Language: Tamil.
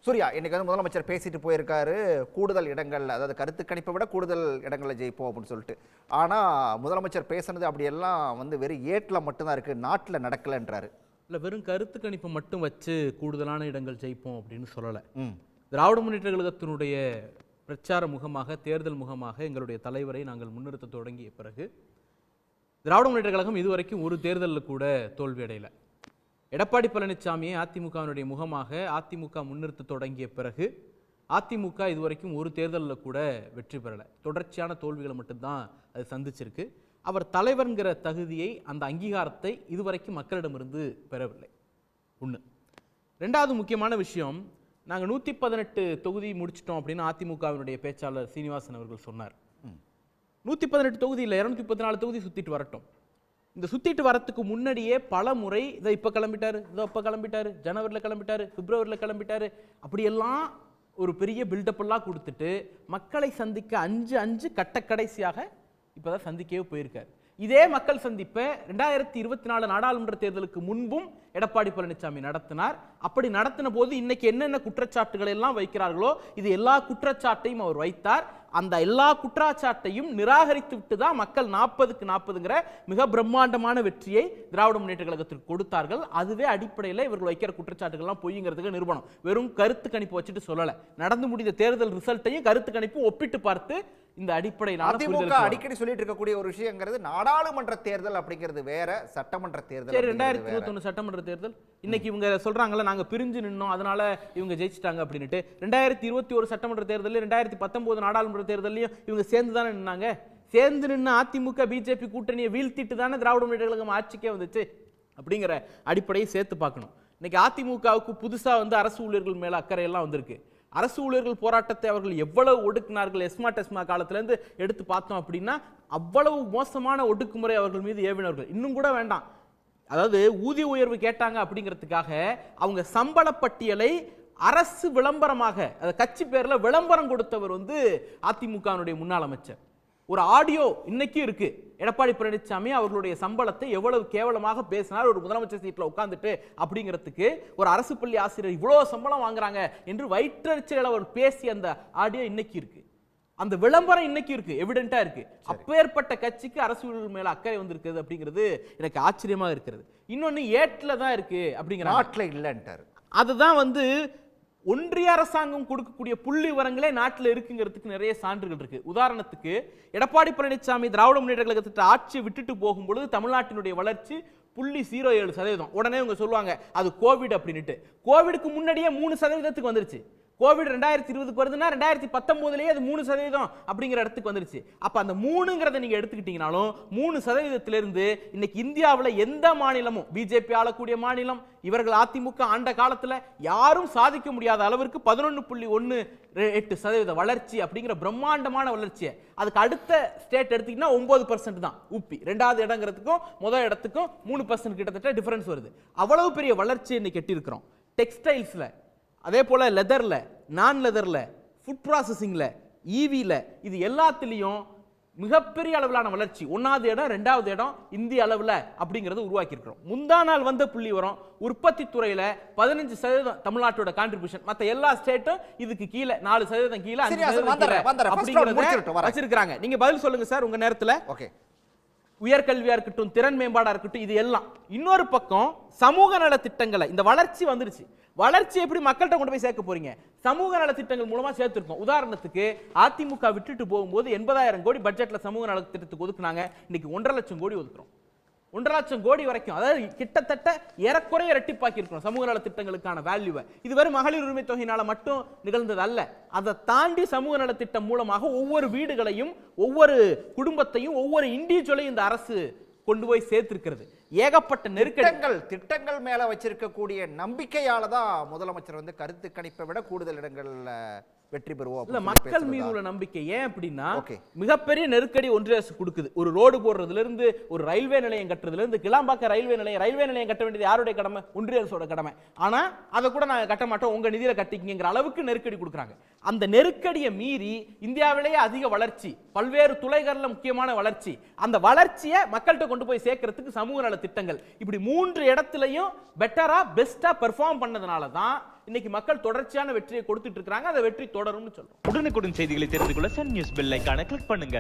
சூர்யா, இன்னைக்கு வந்து முதலமைச்சர் பேசிட்டு போயிருக்காரு, கூடுதல் இடங்கள்ல, அதாவது கருத்து கணிப்பை விட கூடுதல் இடங்கள்ல ஜெயிப்போம் அப்படின்னு சொல்லிட்டு. ஆனா முதலமைச்சர் பேசுனது அப்படியெல்லாம் வந்து வெறும் ஏட்ல மட்டும்தான் இருக்கு, நாட்டுல நடக்கலன்றாரு. இல்லை, வெறும் கருத்து கணிப்பை மட்டும் வச்சு கூடுதலான இடங்கள் ஜெயிப்போம் அப்படின்னு சொல்லலை. திராவிட முன்னேற்ற கழகத்தினுடைய பிரச்சார முகமாக, தேர்தல் முகமாக எங்களுடைய தலைவரை நாங்கள் முன்னிறுத்த தொடங்கிய பிறகு திராவிட முன்னேற்ற கழகம் இதுவரைக்கும் ஒரு தேர்தலில் கூட தோல்வி அடையலை. எடப்பாடி பழனிசாமியை அதிமுகவினுடைய முகமாக அதிமுக முன்னிறுத்த தொடங்கிய பிறகு அதிமுக இதுவரைக்கும் ஒரு தேர்தலில் கூட வெற்றி பெறலை. தொடர்ச்சியான தோல்விகளை மட்டும்தான் அது சந்திச்சிருக்கு. அவர் தலைவர்ங்கிற தகுதியை, அந்த அங்கீகாரத்தை இதுவரைக்கும் மக்களிடமிருந்து பெறவில்லை. ஒன்று. ரெண்டாவது முக்கியமான விஷயம், நாங்கள் 118 தொகுதி முடிச்சிட்டோம் அப்படின்னு அதிமுகவினுடைய பேச்சாளர் சீனிவாசன் அவர்கள் சொன்னார். 118 தொகுதி இல்லை, 234 தொகுதி சுத்திட்டு வரட்டும். இந்த சுத்திட்டு வரத்துக்கு முன்னாடியே பல முறை இதை இப்போ கிளம்பிட்டாரு, இதோ இப்போ கிளம்பிட்டாரு, ஜனவரியில் கிளம்பிட்டாரு, பிப்ரவரியில் கிளம்பிட்டாரு, அப்படியெல்லாம் ஒரு பெரிய பில்டப்பெல்லாம் கொடுத்துட்டு மக்களை சந்திக்க அஞ்சு கட்ட கடைசியாக இப்போதான் சந்திக்கவே போயிருக்காரு. இதே மக்கள் சந்திப்பை 2024 நாடாளுமன்ற தேர்தலுக்கு முன்பும் எடப்பாடி பழனிசாமி நடத்தினார். அப்படி நடத்தின போது இன்னைக்கு என்னென்ன குற்றச்சாட்டுகள் எல்லாம் வைக்கிறார்களோ இது எல்லா குற்றச்சாட்டையும் அவர் வைத்தார். அந்த எல்லா குற்றச்சாட்டையும் நிராகரித்து விட்டு தான் மக்கள் 40க்கு 40ங்கிற மிக பிரம்மாண்டமான வெற்றியை திராவிட முன்னேற்ற கழகத்திற்கு கொடுத்தார்கள். அதுவே அடிப்படையில் இவர்கள் வைக்கிற குற்றச்சாட்டுகள்லாம் பொய்ங்கிறதுக்கு நிரூபணம். வெறும் கருத்து கணிப்பு வச்சுட்டு சொல்லலை, நடந்து முடிந்த தேர்தல் ரிசல்ட்டையும் கருத்து கணிப்பு ஒப்பிட்டு பார்த்து இந்த அடிப்படையில் அதிமுக அடிக்கடி சொல்லிட்டு இருக்கக்கூடிய ஒரு விஷயங்கிறது நாடாளுமன்ற தேர்தல் அப்படிங்கிறது வேற, சட்டமன்ற தேர்தல். 2021 சட்டமன்ற தேர்தல் இன்னைக்கு இவங்க சொல்றாங்கல்ல, நாங்க பிரிஞ்சு நின்னோம் அதனால இவங்க ஜெயிச்சிட்டாங்க அப்படின்ட்டு. 2021 சட்டமன்ற தேர்தல், 2019 நாடாளுமன்ற தேர்தலையும் இவங்க சேர்ந்து தானே நின்னாங்க. சேர்ந்து நின்று அதிமுக பிஜேபி கூட்டணியை வீழ்த்திட்டு தானே திராவிட முன்னேற்ற கழகம் ஆட்சிக்கே வந்துச்சு. அப்படிங்கிற அடிப்படையை சேர்த்து பார்க்கணும். இன்னைக்கு அதிமுகவுக்கு புதுசா வந்து அரசு ஊழியர்கள் மேல அக்கறை எல்லாம் வந்திருக்கு. அரசு ஊழியர்கள் போராட்டத்தை அவர்கள் எவ்வளவு ஒடுக்கினார்கள், எஸ்மா காலத்திலேருந்து எடுத்து பார்த்தோம் அப்படின்னா அவ்வளவு மோசமான ஒடுக்குமுறை அவர்கள் மீது ஏவினவர்கள். இன்னும் கூட வேண்டாம், அதாவது ஊதிய உயர்வு கேட்டாங்க அப்படிங்கிறதுக்காக அவங்க சம்பள பட்டியலை அரசு விளம்பரமாக, கட்சி பேர்ல விளம்பரம் கொடுத்தவர் வந்து அதிமுகவினுடைய முன்னாள் அமைச்சர். ஒரு ஆடியோ இன்னைக்கு இருக்கு, எடப்பாடி பழனிசாமி அவர்களுடைய சம்பளத்தை எவ்வளவு கேவலமாக பேசினார் ஒரு முதலமைச்சர் சீட்டில் உட்கார்ந்துட்டு அப்படிங்கிறதுக்கு. ஒரு அரசு பள்ளி ஆசிரியர் இவ்வளவு சம்பளம் வாங்குறாங்க என்று வயிற்றறிச்சல் அவர் பேசிய அந்த ஆடியோ இன்னைக்கு இருக்கு. அந்த விளம்பரம் இன்னைக்கு இருக்கு, எவிடென்ட்டா இருக்கு. அப்பேற்பட்ட கட்சிக்கு அரசு மேல அக்கறை வந்திருக்கிறது அப்படிங்கிறது எனக்கு ஆச்சரியமா இருக்கிறது. இன்னொன்னு ஏட்ல தான் இருக்கு அப்படிங்கிற, நாட்டில் இல்லைன்ட்டாரு. அதுதான் வந்து ஒன்றிய அரசாங்கம் கொடுக்கக்கூடிய புள்ளி விவரங்களே நாட்டில் இருக்குங்கிறதுக்கு நிறைய சான்றுகள் இருக்கு. உதாரணத்துக்கு, எடப்பாடி பழனிசாமி திராவிட முன்னேற்ற கழகத்திட்ட ஆட்சியை விட்டுட்டு போகும்பொழுது தமிழ்நாட்டினுடைய வளர்ச்சி 0.07%. உடனே இவங்க சொல்லுவாங்க அது கோவிட் அப்படின்ட்டு. கோவிடுக்கு முன்னாடியே 3% வந்துருச்சு. கோவிட் 2020 வருதுன்னா 2019 அது 3% அப்படிங்கிற இடத்துக்கு வந்துருச்சு. அப்ப அந்த 3ங்கிறத நீங்க எடுத்துக்கிட்டீங்கனாலும் 3%லிருந்து இன்னைக்கு இந்தியாவில் எந்த மாநிலமும், பிஜேபி ஆளக்கூடிய மாநிலம், இவர்கள் அதிமுக ஆண்ட காலத்துல யாரும் சாதிக்க முடியாத அளவிற்கு 11.18% வளர்ச்சி அப்படிங்கிற பிரம்மாண்டமான வளர்ச்சியை. அதுக்கு அடுத்த ஸ்டேட் எடுத்தீங்கன்னா 9% தான் ஊப்பி. 2வது இடங்கிறதுக்கும் முதல் இடத்துக்கும் 3% கிட்டத்தட்ட டிஃபரன்ஸ் வருது. அவ்வளவு பெரிய வளர்ச்சி இன்னைக்கு எட்டியிருக்கிறோம். டெக்ஸ்டைல்ஸ்ல, அதே போல லெதர்ல, நான் லெதர்ல, ஃபுட் ப்ராசஸிங்ல, ஈவில, இது எல்லாத்திலையும் மிகப்பெரிய அளவிலான வளர்ச்சி. 1வது இடம் 2வது இடம் இந்திய அளவில் அப்படிங்கிறத உருவாக்கி இருக்கிறோம். முந்தா நாள் வந்த புள்ளி வரும், உற்பத்தி துறையில 15% தமிழ்நாட்டோட கான்ட்ரிபியூஷன். மற்ற எல்லா ஸ்டேட்டும் இதுக்கு கீழே 4% கீழே 5% வச்சிருக்காங்க. நீங்க பதில் சொல்லுங்க சார் உங்க நேரத்தில். ஓகே, உயர்கல்வியா இருக்கட்டும், திறன் மேம்பாடா இருக்கட்டும், இது எல்லாம். இன்னொரு பக்கம் சமூக நல திட்டங்களை, இந்த வளர்ச்சி வந்துருச்சு, வளர்ச்சி எப்படி மக்கள்கிட்ட கொண்டு போய் சேர்க்க போறீங்க? சமூக நல திட்டங்கள் மூலமா சேர்த்திருக்கோம். உதாரணத்துக்கு அதிமுக விட்டுட்டு போகும்போது 80,000 கோடி பட்ஜெட்ல சமூக நல திட்டத்துக்கு ஒதுக்குனாங்க. இன்னைக்கு 1.5 லட்சம் கோடி ஒதுக்குறோம். 1.5 லட்சம் கோடி வரைக்கும், அதாவது கிட்டத்தட்ட ஏறக்குறைய இரட்டிப்பாக்கி இருக்கிறோம் சமூக நல திட்டங்களுக்கான வேல்யூவை. இது வெறும் மகளிர் உரிமை தொகையினால மட்டும் நிகழ்ந்தது அல்ல. அதை தாண்டி சமூக நல திட்டம் மூலமாக ஒவ்வொரு வீடுகளையும், ஒவ்வொரு குடும்பத்தையும், ஒவ்வொரு இண்டிவிஜுவலையும் இந்த அரசு கொண்டு போய் சேர்த்திருக்கிறது. ஏகப்பட்ட நெருக்கடிகள், திட்டங்கள் மேல வச்சிருக்கக்கூடிய நம்பிக்கையால தான் முதலமைச்சர் வந்து கருத்து கணிப்பை விட கூடுதல் இடங்கள்ல வெற்றி பெறுவோம். இல்ல, மக்கள் மீது உள்ள நம்பிக்கை. ஏன் அப்படின்னா மிகப்பெரிய நெருக்கடி ஒன்றிய அரசு கொடுக்குது. ஒரு ரோடு போடுறதுல இருந்து, ஒரு ரயில்வே நிலையம் கட்டுறதுல இருந்து, கிளாம்பாக்கம் ரயில்வே நிலையம் கட்ட வேண்டியது யாருடைய கடமை? ஒன்றிய அரசோட கடமை. ஆனா அதை கூட நாங்க கட்ட மாட்டோம், உங்க நிதியில கட்டிக்கிங்கிற அளவுக்கு நெருக்கடி கொடுக்குறாங்க. அந்த நெருக்கடியை மீறி இந்தியாவிலேயே அதிக வளர்ச்சி, பல்வேறு துறைகள்ல முக்கியமான வளர்ச்சி, அந்த வளர்ச்சியை மக்கள்கிட்ட கொண்டு போய் சேர்க்கறதுக்கு சமூக நல திட்டங்கள், இப்படி 3 இடத்துலையும் பெட்டரா பெஸ்டா பெர்ஃபார்ம் பண்ணதுனால தான் இன்னைக்கு மக்கள் தொடர்ச்சியான வெற்றியை கொடுத்துட்டு இருக்காங்க. அந்த வெற்றி தொடரும்னு சொல்றோம். உடனுக்குடன் செய்திகளை தெரிந்து கொள்ள சன் நியூஸ் பெல் ஐகானை கிளிக் பண்ணுங்க.